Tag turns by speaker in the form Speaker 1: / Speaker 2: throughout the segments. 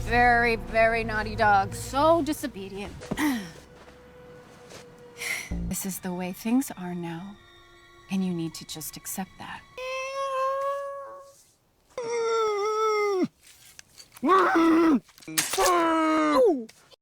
Speaker 1: very, very naughty dog. So disobedient. This is the way things are now, and you need to just accept that.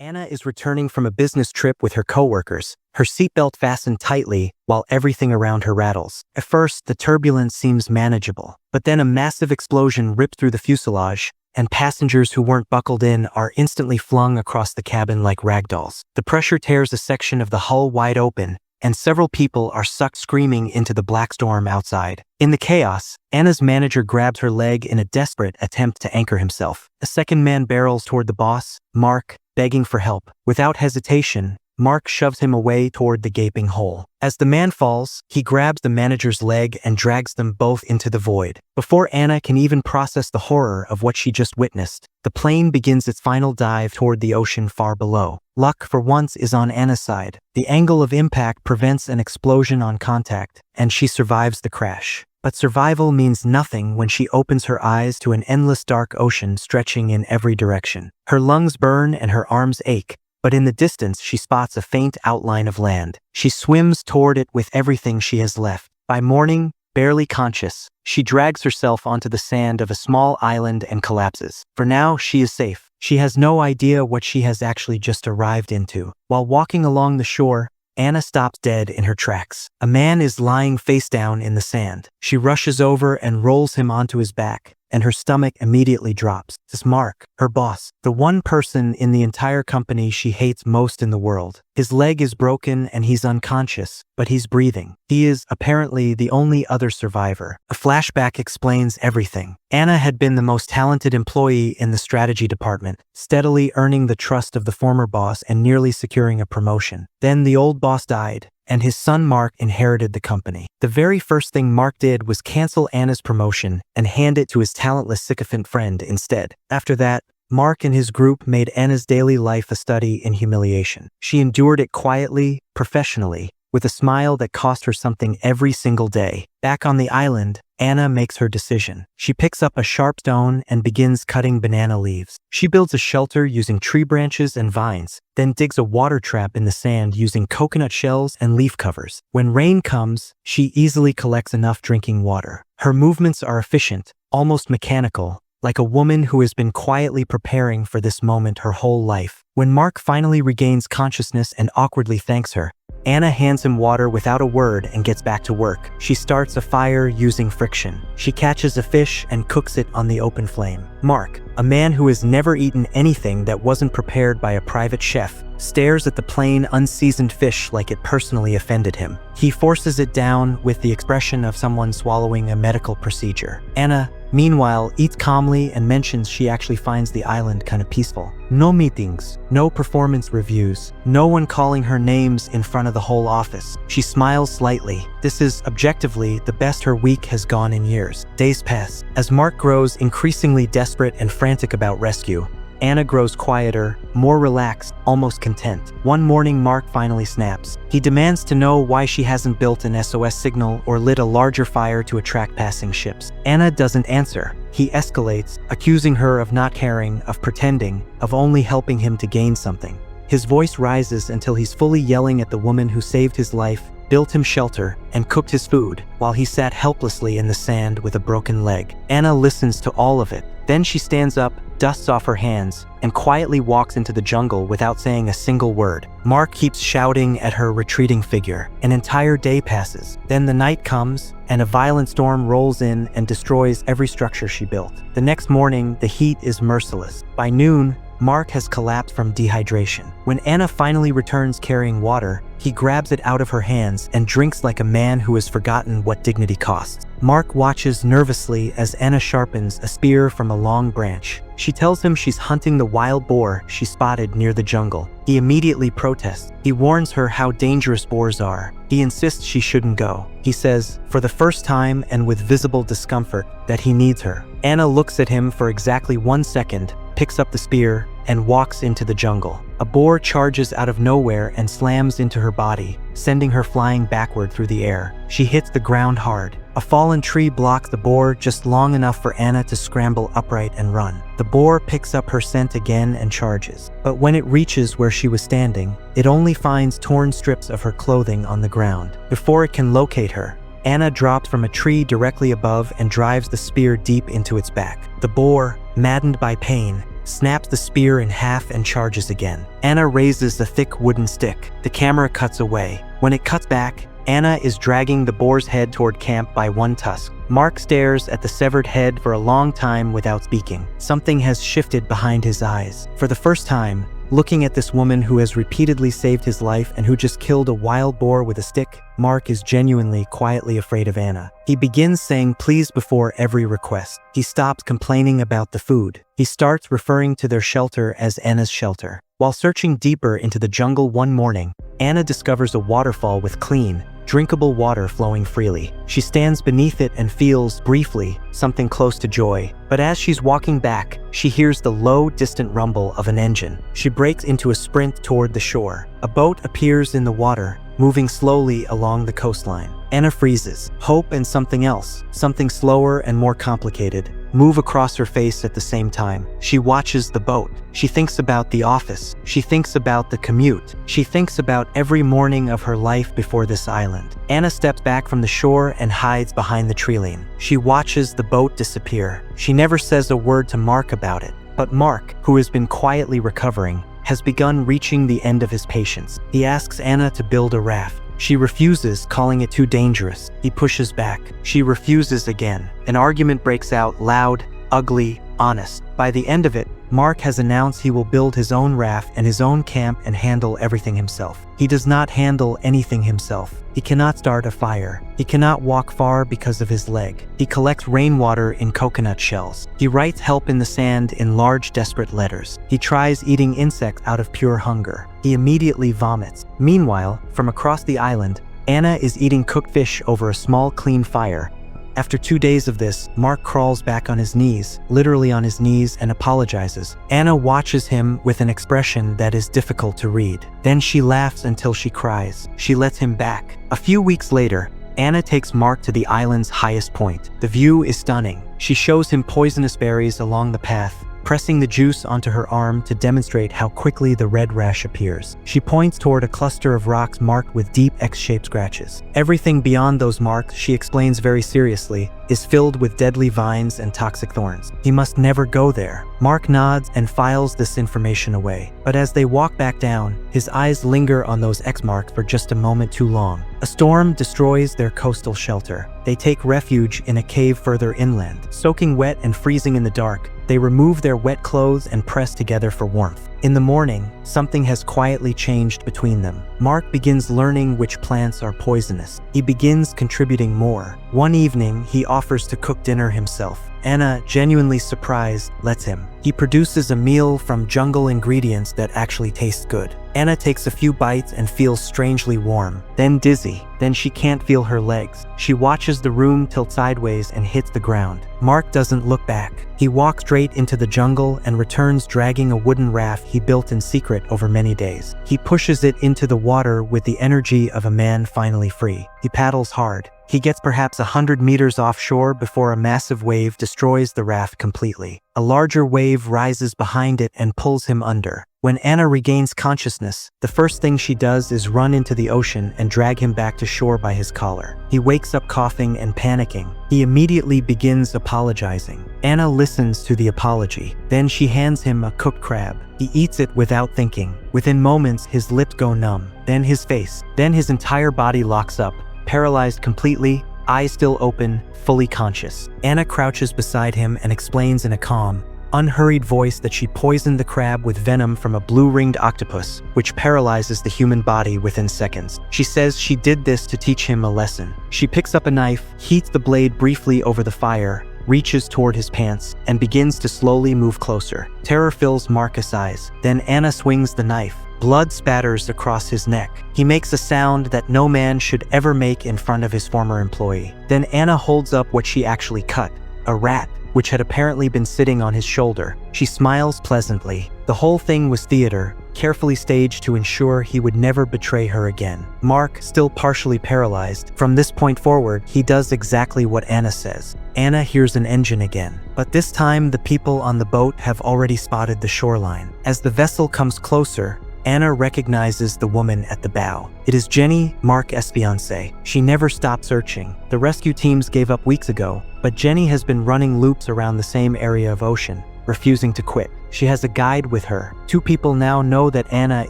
Speaker 2: Anna is returning from a business trip with her coworkers, her seatbelt fastened tightly while everything around her rattles. At first, the turbulence seems manageable, but then a massive explosion ripped through the fuselage, and passengers who weren't buckled in are instantly flung across the cabin like ragdolls. The pressure tears a section of the hull wide open, and several people are sucked screaming into the black storm outside. In the chaos, Anna's manager grabs her leg in a desperate attempt to anchor himself. A second man barrels toward the boss, Mark, begging for help. Without hesitation, Mark shoves him away toward the gaping hole. As the man falls, he grabs the manager's leg and drags them both into the void. Before Anna can even process the horror of what she just witnessed, the plane begins its final dive toward the ocean far below. Luck, for once, is on Anna's side. The angle of impact prevents an explosion on contact, and she survives the crash. But survival means nothing when she opens her eyes to an endless dark ocean stretching in every direction. Her lungs burn and her arms ache, but in the distance she spots a faint outline of land. She swims toward it with everything she has left. By morning, barely conscious, she drags herself onto the sand of a small island and collapses. For now, she is safe. She has no idea what she has actually just arrived into. While walking along the shore, Anna stops dead in her tracks. A man is lying face down in the sand. She rushes over and rolls him onto his back, and her stomach immediately drops. It's Mark, her boss, the one person in the entire company she hates most in the world. His leg is broken and he's unconscious, but he's breathing. He is apparently the only other survivor. A flashback explains everything. Anna had been the most talented employee in the strategy department, steadily earning the trust of the former boss and nearly securing a promotion. Then the old boss died, and his son Mark inherited the company. The very first thing Mark did was cancel Anna's promotion and hand it to his talentless sycophant friend instead. After that, Mark and his group made Anna's daily life a study in humiliation. She endured it quietly, professionally, with a smile that cost her something every single day. Back on the island, Anna makes her decision. She picks up a sharp stone and begins cutting banana leaves. She builds a shelter using tree branches and vines, then digs a water trap in the sand using coconut shells and leaf covers. When rain comes, she easily collects enough drinking water. Her movements are efficient, almost mechanical, like a woman who has been quietly preparing for this moment her whole life. When Mark finally regains consciousness and awkwardly thanks her, Anna hands him water without a word and gets back to work. She starts a fire using friction. She catches a fish and cooks it on the open flame. Mark, a man who has never eaten anything that wasn't prepared by a private chef, stares at the plain, unseasoned fish like it personally offended him. He forces it down with the expression of someone swallowing a medical procedure. Anna, meanwhile, eats calmly and mentions she actually finds the island kind of peaceful. No meetings, no performance reviews, no one calling her names in front of the whole office. She smiles slightly. This is, objectively, the best her week has gone in years. Days pass. As Mark grows increasingly desperate and frantic about rescue, Anna grows quieter, more relaxed, almost content. One morning, Mark finally snaps. He demands to know why she hasn't built an SOS signal or lit a larger fire to attract passing ships. Anna doesn't answer. He escalates, accusing her of not caring, of pretending, of only helping him to gain something. His voice rises until he's fully yelling at the woman who saved his life, built him shelter, and cooked his food, while he sat helplessly in the sand with a broken leg. Anna listens to all of it. Then she stands up, dusts off her hands, and quietly walks into the jungle without saying a single word. Mark keeps shouting at her retreating figure. An entire day passes. Then the night comes, and a violent storm rolls in and destroys every structure she built. The next morning, the heat is merciless. By noon, Mark has collapsed from dehydration. When Anna finally returns carrying water, he grabs it out of her hands and drinks like a man who has forgotten what dignity costs. Mark watches nervously as Anna sharpens a spear from a long branch. She tells him she's hunting the wild boar she spotted near the jungle. He immediately protests. He warns her how dangerous boars are. He insists she shouldn't go. He says, for the first time and with visible discomfort, that he needs her. Anna looks at him for exactly 1 second, picks up the spear, and walks into the jungle. A boar charges out of nowhere and slams into her body, sending her flying backward through the air. She hits the ground hard. A fallen tree blocks the boar just long enough for Anna to scramble upright and run. The boar picks up her scent again and charges. But when it reaches where she was standing, it only finds torn strips of her clothing on the ground. Before it can locate her, Anna drops from a tree directly above and drives the spear deep into its back. The boar, maddened by pain, snaps the spear in half and charges again. Anna raises the thick wooden stick. The camera cuts away. When it cuts back, Anna is dragging the boar's head toward camp by one tusk. Mark stares at the severed head for a long time without speaking. Something has shifted behind his eyes. For the first time, looking at this woman who has repeatedly saved his life and who just killed a wild boar with a stick, Mark is genuinely, quietly afraid of Anna. He begins saying please before every request. He stops complaining about the food. He starts referring to their shelter as Anna's shelter. While searching deeper into the jungle one morning, Anna discovers a waterfall with clean, drinkable water flowing freely. She stands beneath it and feels, briefly, something close to joy. But as she's walking back, she hears the low, distant rumble of an engine. She breaks into a sprint toward the shore. A boat appears in the water, moving slowly along the coastline. Anna freezes. Hope and something else, something slower and more complicated, move across her face at the same time. She watches the boat. She thinks about the office. She thinks about the commute. She thinks about every morning of her life before this island. Anna steps back from the shore and hides behind the treeline. She watches the boat disappear. She never says a word to Mark about it. But Mark, who has been quietly recovering, has begun reaching the end of his patience. He asks Anna to build a raft. She refuses, calling it too dangerous. He pushes back. She refuses again. An argument breaks out, loud, ugly, honest. By the end of it, Mark has announced he will build his own raft and his own camp and handle everything himself. He does not handle anything himself. He cannot start a fire. He cannot walk far because of his leg. He collects rainwater in coconut shells. He writes help in the sand in large, desperate letters. He tries eating insects out of pure hunger. He immediately vomits. Meanwhile, from across the island, Anna is eating cooked fish over a small, clean fire. After 2 days of this, Mark crawls back on his knees, literally on his knees, and apologizes. Anna watches him with an expression that is difficult to read. Then she laughs until she cries. She lets him back. A few weeks later, Anna takes Mark to the island's highest point. The view is stunning. She shows him poisonous berries along the path, pressing the juice onto her arm to demonstrate how quickly the red rash appears. She points toward a cluster of rocks marked with deep X-shaped scratches. Everything beyond those marks, she explains very seriously, is filled with deadly vines and toxic thorns. He must never go there. Mark nods and files this information away. But as they walk back down, his eyes linger on those X marks for just a moment too long. A storm destroys their coastal shelter. They take refuge in a cave further inland. Soaking wet and freezing in the dark, they remove their wet clothes and press together for warmth. In the morning, something has quietly changed between them. Mark begins learning which plants are poisonous. He begins contributing more. One evening, he offers to cook dinner himself. Anna, genuinely surprised, lets him. He produces a meal from jungle ingredients that actually tastes good. Anna takes a few bites and feels strangely warm, then dizzy. Then she can't feel her legs. She watches the room tilt sideways and hits the ground. Mark doesn't look back. He walks straight into the jungle and returns dragging a wooden raft he built in secret over many days. He pushes it into the water with the energy of a man finally free. He paddles hard. He gets perhaps 100 meters offshore before a massive wave destroys the raft completely. A larger wave rises behind it and pulls him under. When Anna regains consciousness, the first thing she does is run into the ocean and drag him back to shore by his collar. He wakes up coughing and panicking. He immediately begins apologizing. Anna listens to the apology. Then she hands him a cooked crab. He eats it without thinking. Within moments, his lips go numb. Then his face. Then his entire body locks up, paralyzed completely, eyes still open, fully conscious. Anna crouches beside him and explains in a calm, unhurried voice that she poisoned the crab with venom from a blue-ringed octopus, which paralyzes the human body within seconds. She says she did this to teach him a lesson. She picks up a knife, heats the blade briefly over the fire, reaches toward his pants, and begins to slowly move closer. Terror fills Marcus' eyes. Then Anna swings the knife. Blood spatters across his neck. He makes a sound that no man should ever make in front of his former employee. Then Anna holds up what she actually cut, a rat, which had apparently been sitting on his shoulder. She smiles pleasantly. The whole thing was theater. carefully staged to ensure he would never betray her again. Mark, still partially paralyzed, from this point forward, he does exactly what Anna says. Anna hears an engine again, but this time the people on the boat have already spotted the shoreline. As the vessel comes closer, Anna recognizes the woman at the bow. It is Jenny, Mark's fiancée. She never stopped searching. The rescue teams gave up weeks ago, but Jenny has been running loops around the same area of ocean, refusing to quit. She has a guide with her. Two people now know that Anna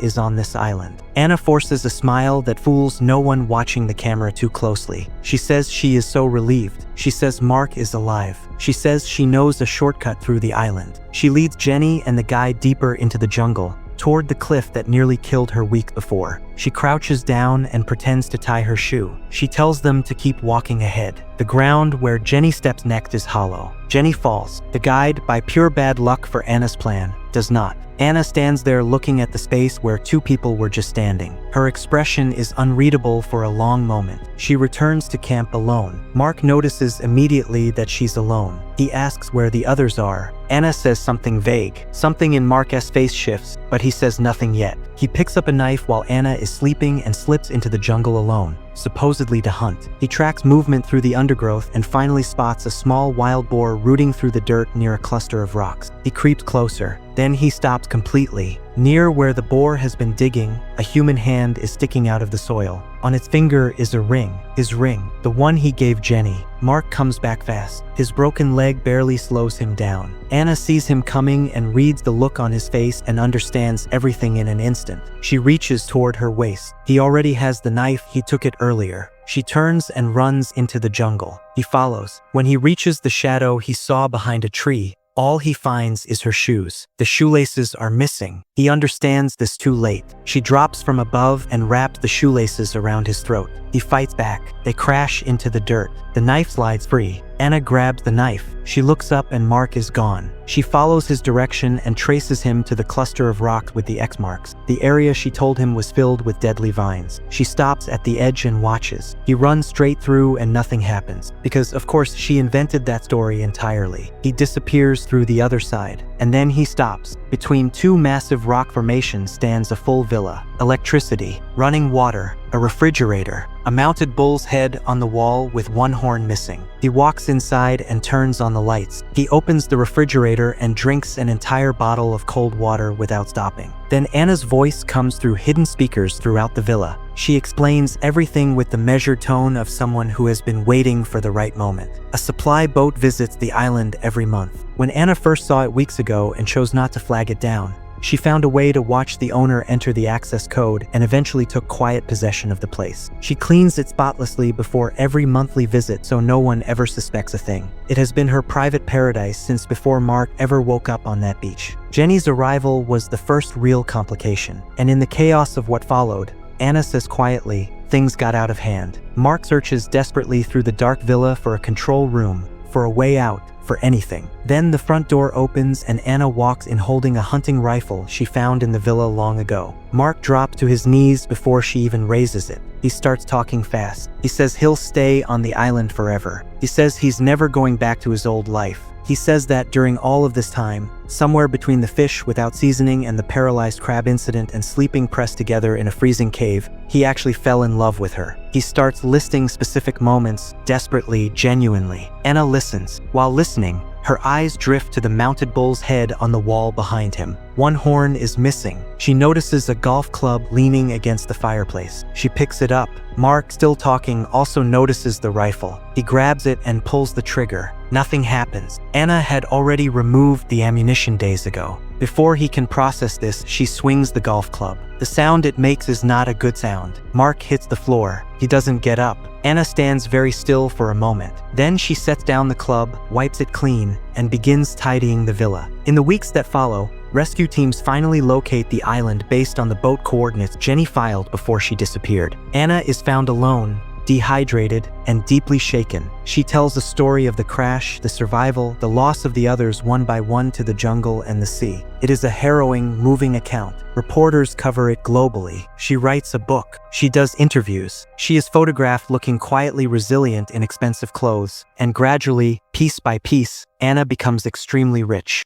Speaker 2: is on this island. Anna forces a smile that fools no one watching the camera too closely. She says she is so relieved. She says Mark is alive. She says she knows a shortcut through the island. She leads Jenny and the guide deeper into the jungle, toward the cliff that nearly killed her week before. She crouches down and pretends to tie her shoe. She tells them to keep walking ahead. The ground where Jenny steps next is hollow. Jenny falls. The guide, by pure bad luck for Anna's plan, does not. Anna stands there looking at the space where two people were just standing. Her expression is unreadable for a long moment. She returns to camp alone. Mark notices immediately that she's alone. He asks where the others are. Anna says something vague. Something in Mark's face shifts, but he says nothing yet. He picks up a knife while Anna is sleeping and slips into the jungle alone, supposedly to hunt. He tracks movement through the undergrowth and finally spots a small wild boar rooting through the dirt near a cluster of rocks. He creeps closer. Then he stops completely. Near where the boar has been digging, a human hand is sticking out of the soil. On its finger is a ring. His ring, the one he gave Jenny. Mark comes back fast. His broken leg barely slows him down. Anna sees him coming and reads the look on his face and understands everything in an instant. She reaches toward her waist. He already has the knife. He took it earlier. She turns and runs into the jungle. He follows. When he reaches the shadow he saw behind a tree, all he finds is her shoes. The shoelaces are missing. He understands this too late. She drops from above and wraps the shoelaces around his throat. He fights back. They crash into the dirt. The knife slides free. Anna grabs the knife. She looks up and Mark is gone. She follows his direction and traces him to the cluster of rocks with the X marks. The area she told him was filled with deadly vines. She stops at the edge and watches. He runs straight through and nothing happens. Because, of course, she invented that story entirely. He disappears through the other side. And then he stops. Between two massive rock formations stands a full villa. Electricity, running water, a refrigerator, a mounted bull's head on the wall with one horn missing. He walks inside and turns on the lights. He opens the refrigerator and drinks an entire bottle of cold water without stopping. Then Anna's voice comes through hidden speakers throughout the villa. She explains everything with the measured tone of someone who has been waiting for the right moment. A supply boat visits the island every month. When Anna first saw it weeks ago and chose not to flag it down, she found a way to watch the owner enter the access code and eventually took quiet possession of the place. She cleans it spotlessly before every monthly visit so no one ever suspects a thing. It has been her private paradise since before Mark ever woke up on that beach. Jenny's arrival was the first real complication, and in the chaos of what followed, Anna says quietly, things got out of hand. Mark searches desperately through the dark villa for a control room, for a way out, for anything. Then the front door opens and Anna walks in holding a hunting rifle she found in the villa long ago. Mark drops to his knees before she even raises it. He starts talking fast. He says he'll stay on the island forever. He says he's never going back to his old life. He says that during all of this time, somewhere between the fish without seasoning and the paralyzed crab incident and sleeping pressed together in a freezing cave, he actually fell in love with her. He starts listing specific moments, desperately, genuinely. Anna listens. While listening, her eyes drift to the mounted bull's head on the wall behind him. One horn is missing. She notices a golf club leaning against the fireplace. She picks it up. Mark, still talking, also notices the rifle. He grabs it and pulls the trigger. Nothing happens. Anna had already removed the ammunition days ago. Before he can process this, she swings the golf club. The sound it makes is not a good sound. Mark hits the floor. He doesn't get up. Anna stands very still for a moment. Then she sets down the club, wipes it clean, and begins tidying the villa. In the weeks that follow, rescue teams finally locate the island based on the boat coordinates Jenny filed before she disappeared. Anna is found alone, dehydrated, and deeply shaken. She tells a story of the crash, the survival, the loss of the others one by one to the jungle and the sea. It is a harrowing, moving account. Reporters cover it globally. She writes a book. She does interviews. She is photographed looking quietly resilient in expensive clothes. And gradually, piece by piece, Anna becomes extremely rich.